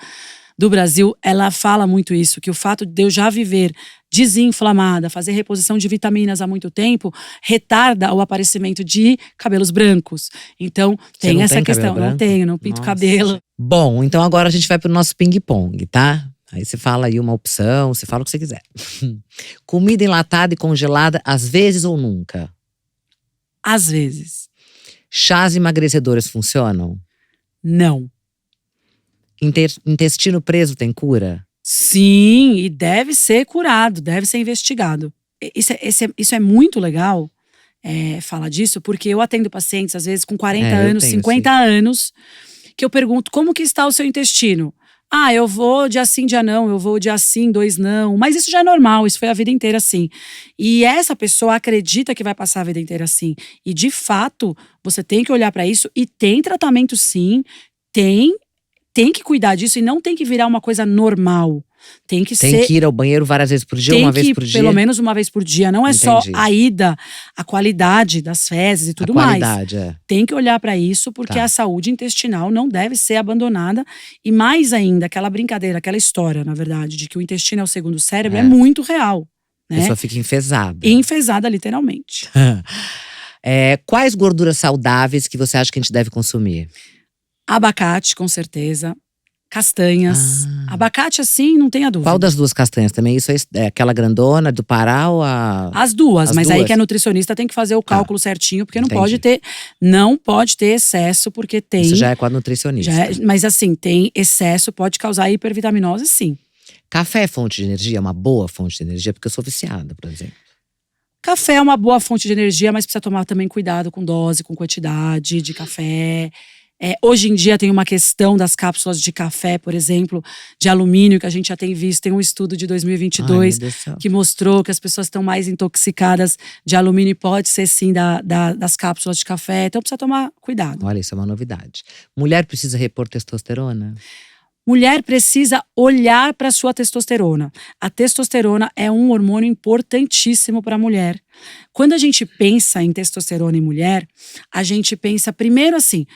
do Brasil. Ela fala muito isso, que o fato de eu já viver desinflamada, fazer reposição de vitaminas há muito tempo, retarda o aparecimento de cabelos brancos. Então, tem essa questão. Não tenho, não pinto cabelo. Bom, então agora a gente vai pro nosso ping-pong, tá? Aí você fala aí uma opção, você fala o que você quiser. Comida enlatada e congelada, às vezes ou nunca? Às vezes. Chás emagrecedores funcionam? Não. Intestino preso tem cura? Sim, e deve ser curado, deve ser investigado. Isso é muito legal, falar disso, porque eu atendo pacientes, às vezes, com 40 anos, 50 anos, que eu pergunto, como que está o seu intestino? Ah, eu vou dia sim, dia não, eu vou dia sim, 2 não. Mas isso já é normal, isso foi a vida inteira assim. E essa pessoa acredita que vai passar a vida inteira assim. E de fato, você tem que olhar para isso e tem tratamento sim, tem que cuidar disso e não tem que virar uma coisa normal. Tem que ir ao banheiro várias vezes por dia, uma vez por dia? Pelo menos uma vez por dia. Não é só a ida, a qualidade das fezes e tudo mais. Tem que olhar para isso, porque a saúde intestinal não deve ser abandonada. E mais ainda, aquela brincadeira, aquela história, na verdade, de que o intestino é o segundo cérebro, é muito real. Né? A pessoa fica enfesada. Enfesada, literalmente. Quais gorduras saudáveis que você acha que a gente deve consumir? Abacate, com certeza. Castanhas. Ah. Abacate, assim, não tenha dúvida. Qual das duas castanhas também? Isso é aquela grandona do Pará ou a… As duas, As mas aí duas? que a nutricionista tem que fazer o cálculo certinho, porque Entendi. não pode ter excesso, porque tem… Isso já é com a nutricionista. Mas assim, tem excesso, pode causar hipervitaminose, sim. Café é fonte de energia? É uma boa fonte de energia? Porque eu sou viciada, por exemplo. Café é uma boa fonte de energia, mas precisa tomar também cuidado com dose, com quantidade de café. Hoje em dia tem uma questão das cápsulas de café, por exemplo, de alumínio, que a gente já tem visto. Tem um estudo de 2022 Ai, meu Deus do céu. que mostrou que as pessoas estão mais intoxicadas de alumínio, e pode ser sim das cápsulas de café. Então precisa tomar cuidado. Olha, isso é uma novidade. Mulher precisa repor testosterona? Mulher precisa olhar para a sua testosterona. A testosterona é um hormônio importantíssimo para a mulher. Quando a gente pensa em testosterona em mulher, a gente pensa primeiro assim…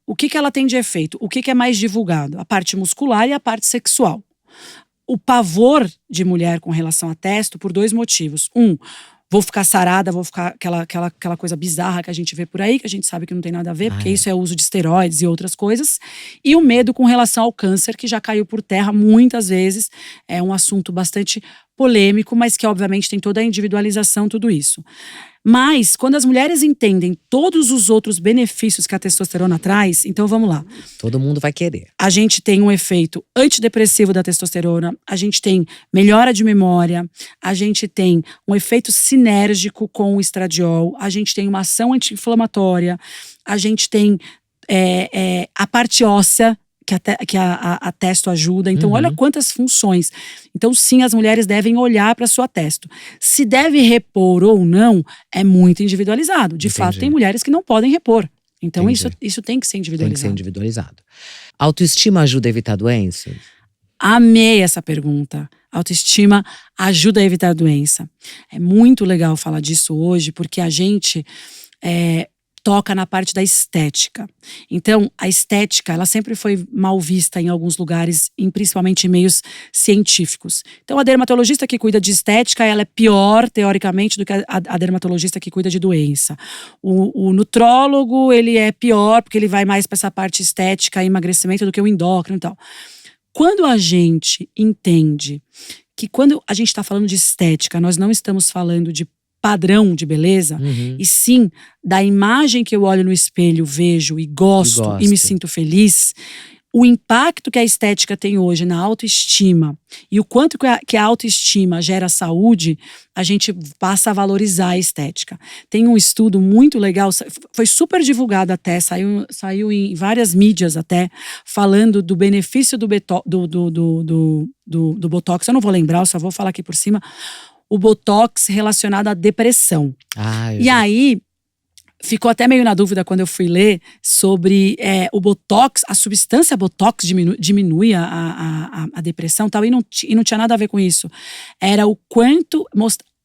o que ela tem de efeito? O que é mais divulgado? A parte muscular e a parte sexual. O pavor de mulher com relação a testo por 2 motivos. Vou ficar sarada, vou ficar aquela coisa bizarra que a gente vê por aí, que a gente sabe que não tem nada a ver, porque isso é uso de esteroides e outras coisas. E o medo com relação ao câncer, que já caiu por terra muitas vezes. É um assunto bastante polêmico, mas que obviamente tem toda a individualização, tudo isso. Mas, quando as mulheres entendem todos os outros benefícios que a testosterona traz, então vamos lá. Todo mundo vai querer. A gente tem um efeito antidepressivo da testosterona, a gente tem melhora de memória, a gente tem um efeito sinérgico com o estradiol, a gente tem uma ação anti-inflamatória, a gente tem a parte óssea, que a testo ajuda. Então, olha quantas funções. Então, sim, as mulheres devem olhar para a sua testo. Se deve repor ou não, é muito individualizado. De fato, tem mulheres que não podem repor. Então, isso tem que ser individualizado. Tem que ser individualizado. Autoestima ajuda a evitar doença? Amei essa pergunta. Autoestima ajuda a evitar doença. É muito legal falar disso hoje, porque a gente… toca na parte da estética. Então, a estética, ela sempre foi mal vista em alguns lugares, principalmente em meios científicos. Então, a dermatologista que cuida de estética, ela é pior, teoricamente, do que a dermatologista que cuida de doença. O nutrólogo, ele é pior, porque ele vai mais para essa parte estética e emagrecimento do que o endócrino e tal. Quando a gente entende que quando a gente está falando de estética, nós não estamos falando de padrão de beleza, e sim da imagem que eu olho no espelho, vejo e gosto e me sinto feliz, o impacto que a estética tem hoje na autoestima e o quanto que a autoestima gera saúde, a gente passa a valorizar a estética. Tem um estudo muito legal, foi super divulgado até, saiu em várias mídias até, falando do benefício do Botox. Eu não vou lembrar, eu só vou falar aqui por cima. O Botox relacionado à depressão. E aí, ficou até meio na dúvida quando eu fui ler sobre o Botox, a substância Botox diminui a depressão e tal, e não tinha nada a ver com isso. Era o quanto…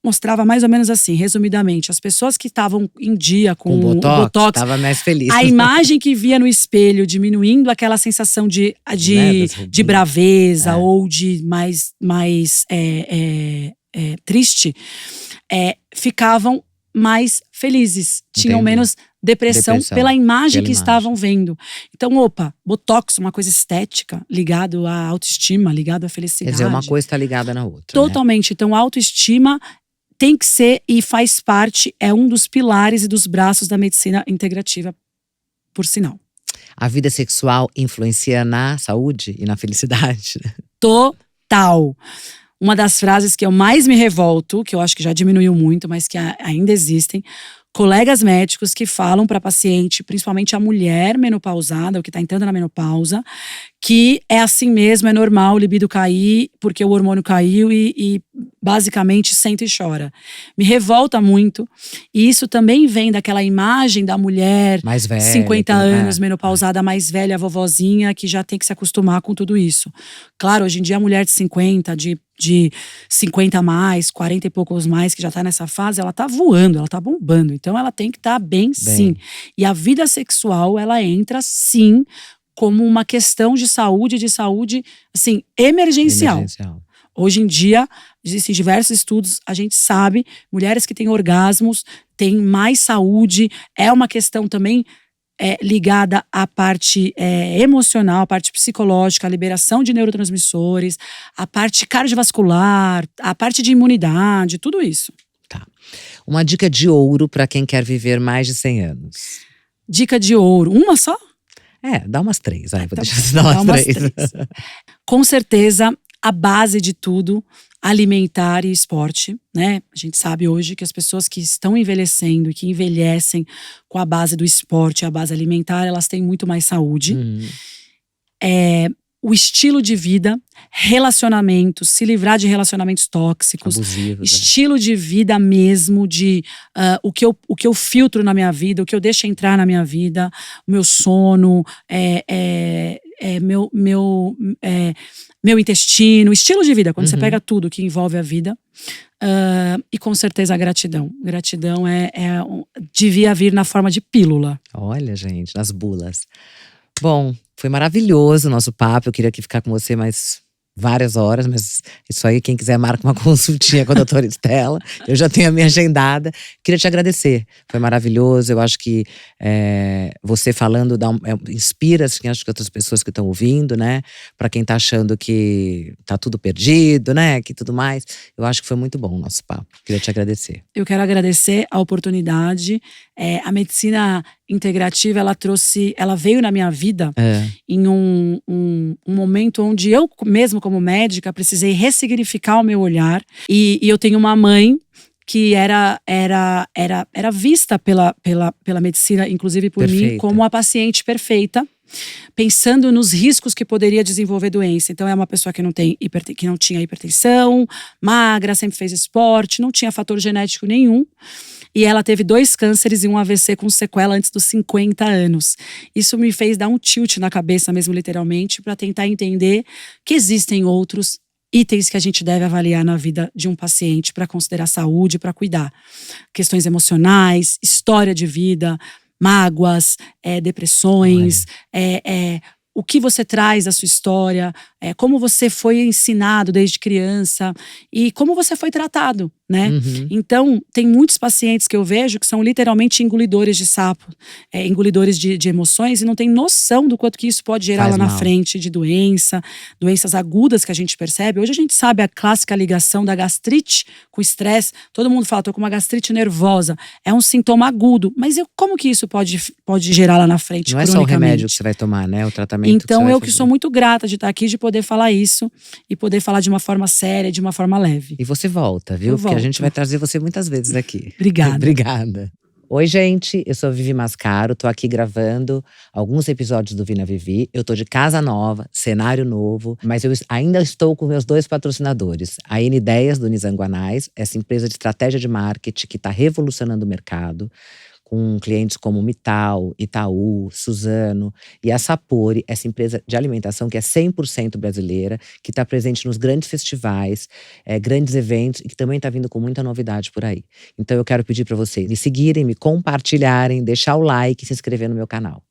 Mostrava mais ou menos assim, resumidamente, as pessoas que estavam em dia com o Botox estava mais feliz. A imagem que via no espelho diminuindo aquela sensação de braveza ou de mais triste, ficavam mais felizes, tinham menos depressão pela imagem que estavam vendo. Então, Botox, uma coisa estética, ligado à autoestima, ligado à felicidade. Quer dizer, uma coisa está ligada na outra. Totalmente. Então, a autoestima tem que ser e faz parte, é um dos pilares e dos braços da medicina integrativa, por sinal. A vida sexual influencia na saúde e na felicidade? Total. Uma das frases que eu mais me revolto, que eu acho que já diminuiu muito, mas que ainda existem, colegas médicos que falam para paciente, principalmente a mulher menopausada, ou que está entrando na menopausa, que é assim mesmo, é normal o libido cair, porque o hormônio caiu e basicamente senta e chora. Me revolta muito. E isso também vem daquela imagem da mulher mais velha, 50 anos, menopausada, mais velha, vovozinha, que já tem que se acostumar com tudo isso. Claro, hoje em dia a mulher de 50, de 50 a mais, 40 e poucos mais, que já tá nessa fase, ela tá voando, ela tá bombando. Então ela tem que estar bem, sim. E a vida sexual, ela entra sim como uma questão de saúde, assim, emergencial. Hoje em dia, existem diversos estudos, a gente sabe, mulheres que têm orgasmos tem mais saúde. É uma questão também ligada à parte emocional, à parte psicológica, à liberação de neurotransmissores, à parte cardiovascular, à parte de imunidade, tudo isso. Tá. Uma dica de ouro para quem quer viver mais de 100 anos. Dica de ouro. Uma só? Dá umas 3. Vou Tá deixar bom, você dar dá umas umas 3. Com certeza, a base de tudo, alimentar e esporte, né? A gente sabe hoje que as pessoas que estão envelhecendo e que envelhecem com a base do esporte, a base alimentar, elas têm muito mais saúde. O estilo de vida, relacionamentos, se livrar de relacionamentos tóxicos, Abusivos, estilo de vida mesmo, de o que eu filtro na minha vida, o que eu deixo entrar na minha vida, o meu sono, meu intestino, estilo de vida, quando você pega tudo que envolve a vida. E com certeza a gratidão. Gratidão devia vir na forma de pílula. Olha, gente, nas bulas. Bom, foi maravilhoso o nosso papo. Eu queria aqui ficar com você mais várias horas, mas isso aí, quem quiser marca uma consultinha com a doutora Estela. Eu já tenho a minha agendada. Queria te agradecer, foi maravilhoso. Eu acho que você falando inspira, assim, acho que outras pessoas que estão ouvindo, né? Para quem tá achando que tá tudo perdido, né? Que tudo mais. Eu acho que foi muito bom o nosso papo. Queria te agradecer. Eu quero agradecer a oportunidade. A medicina integrativa, ela veio na minha vida em um momento onde eu mesmo como médica precisei ressignificar o meu olhar e eu tenho uma mãe que era vista pela medicina, inclusive por mim, como a paciente perfeita, pensando nos riscos que poderia desenvolver doença. Então é uma pessoa que não tinha hipertensão, magra, sempre fez esporte, não tinha fator genético nenhum. E ela teve 2 cânceres e um AVC com sequela antes dos 50 anos. Isso me fez dar um tilt na cabeça mesmo, literalmente, para tentar entender que existem outros itens que a gente deve avaliar na vida de um paciente para considerar saúde, para cuidar. Questões emocionais, história de vida, mágoas, depressões, o que você traz da sua história, como você foi ensinado desde criança e como você foi tratado, né? Então, tem muitos pacientes que eu vejo que são literalmente engolidores de sapo, engolidores de emoções e não tem noção do quanto que isso pode gerar lá na frente de doenças agudas que a gente percebe. Hoje a gente sabe a clássica ligação da gastrite com estresse. Todo mundo fala, tô com uma gastrite nervosa. É um sintoma agudo, mas como que isso pode gerar lá na frente? Não é só o remédio que você vai tomar, né? O tratamento. Então eu que sou muito grata de estar aqui, de poder falar isso e poder falar de uma forma séria, de uma forma leve. E você volta, viu? Porque a gente vai trazer você muitas vezes aqui. Obrigada. Obrigada. Oi, gente, eu sou a Vivi Mascaro, tô aqui gravando alguns episódios do Vina Vivi. Eu tô de casa nova, cenário novo, mas eu ainda estou com meus 2 patrocinadores. A N Ideias, do Nizanguanais, essa empresa de estratégia de marketing que tá revolucionando o mercado, com clientes como Mital, Itaú, Suzano e a Sapori, essa empresa de alimentação que é 100% brasileira, que está presente nos grandes festivais, grandes eventos e que também está vindo com muita novidade por aí. Então eu quero pedir para vocês me seguirem, me compartilharem, deixar o like e se inscrever no meu canal.